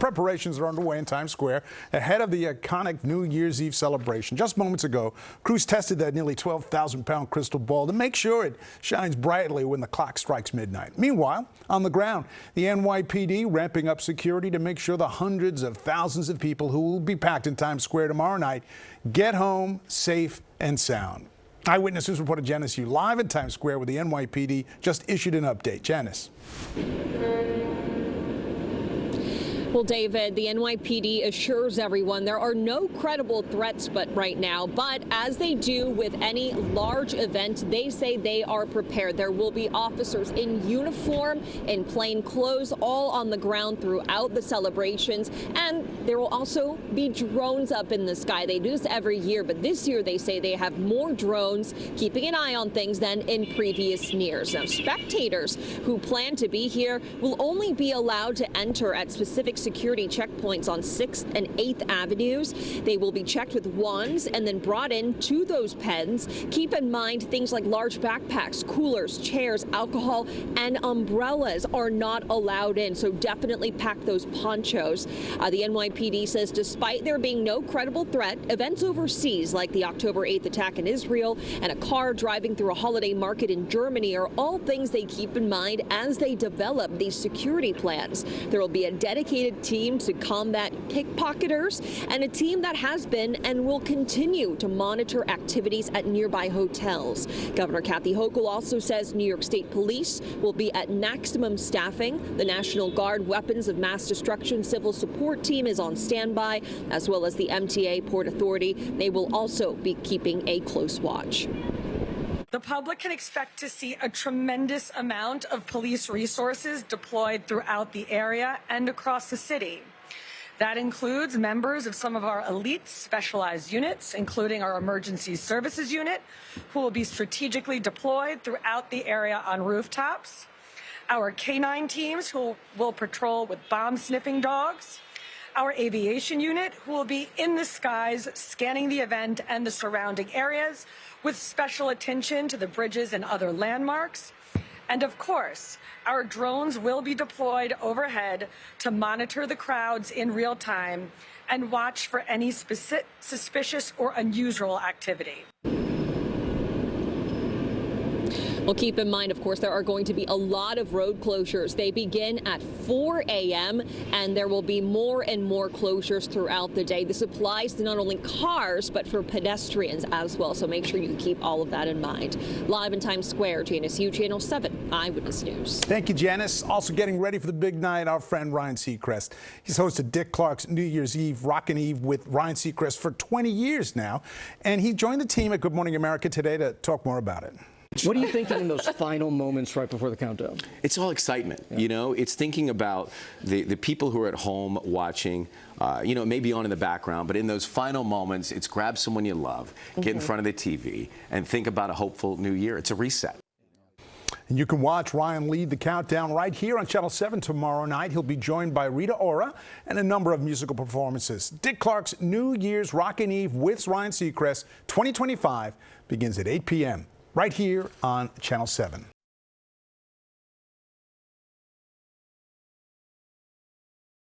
preparations are underway in Times Square ahead of the iconic New Year's Eve celebration. Just moments ago, crews tested that nearly 12,000-pound crystal ball to make sure it shines brightly when the clock strikes midnight. Meanwhile, on the ground, the NYPD ramping up security to make sure the hundreds of thousands of people who will be packed in Times Square tomorrow night get home safe and sound. Eyewitness News reporter Janice Yu live in Times Square, where the NYPD just issued an update. Janice. Well, David, the NYPD assures everyone there are no credible threats right now, but as they do with any large event, they say they are prepared. There will be officers in uniform, in plain clothes, all on the ground throughout the celebrations, and there will also be drones up in the sky. They do this every year, but this year they say they have more drones keeping an eye on things than in previous years. Now, spectators who plan to be here will only be allowed to enter at specific security checkpoints on 6th and 8th Avenues. They will be checked with wands and then brought in to those pens. Keep in mind things like large backpacks, coolers, chairs, alcohol, and umbrellas are not allowed in, so definitely pack those ponchos. The NYPD says despite there being no credible threat, events overseas like the October 8th attack in Israel and a car driving through a holiday market in Germany are all things they keep in mind as they develop these security plans. There will be a dedicated team to combat pickpocketers and a team that has been and will continue to monitor activities at nearby hotels. Governor Kathy Hochul also says New York State Police will be at maximum staffing. The National Guard Weapons of Mass Destruction Civil Support Team is on standby, as well as the MTA Port Authority. They will also be keeping a close watch. The public can expect to see a tremendous amount of police resources deployed throughout the area and across the city. That includes members of some of our elite specialized units, including our emergency services unit, who will be strategically deployed throughout the area on rooftops, our K-9 teams who will patrol with bomb-sniffing dogs, our aviation unit, who will be in the skies scanning the event and the surrounding areas with special attention to the bridges and other landmarks. And of course, our drones will be deployed overhead to monitor the crowds in real time and watch for any suspicious or unusual activity. Well, keep in mind, of course, there are going to be a lot of road closures. They begin at 4 a.m. and there will be more and more closures throughout the day. This applies to not only cars, but for pedestrians as well. So make sure you keep all of that in mind. Live in Times Square, Janice Yu, Channel 7 Eyewitness News. Thank you, Janice. Also getting ready for the big night, our friend Ryan Seacrest. He's hosted Dick Clark's New Year's Eve Rockin' Eve with Ryan Seacrest for 20 years now. And he joined the team at Good Morning America today to talk more about it. What are you thinking in those final moments right before the countdown? It's all excitement, you know. It's thinking about the people who are at home watching. You know, it may be on in the background, but in those final moments, it's grab someone you love, get in front of the TV, and think about a hopeful new year. It's a reset. And you can watch Ryan lead the countdown right here on Channel 7 tomorrow night. He'll be joined by Rita Ora and a number of musical performances. Dick Clark's New Year's Rockin' Eve with Ryan Seacrest 2025 begins at 8 p.m. right here on Channel 7.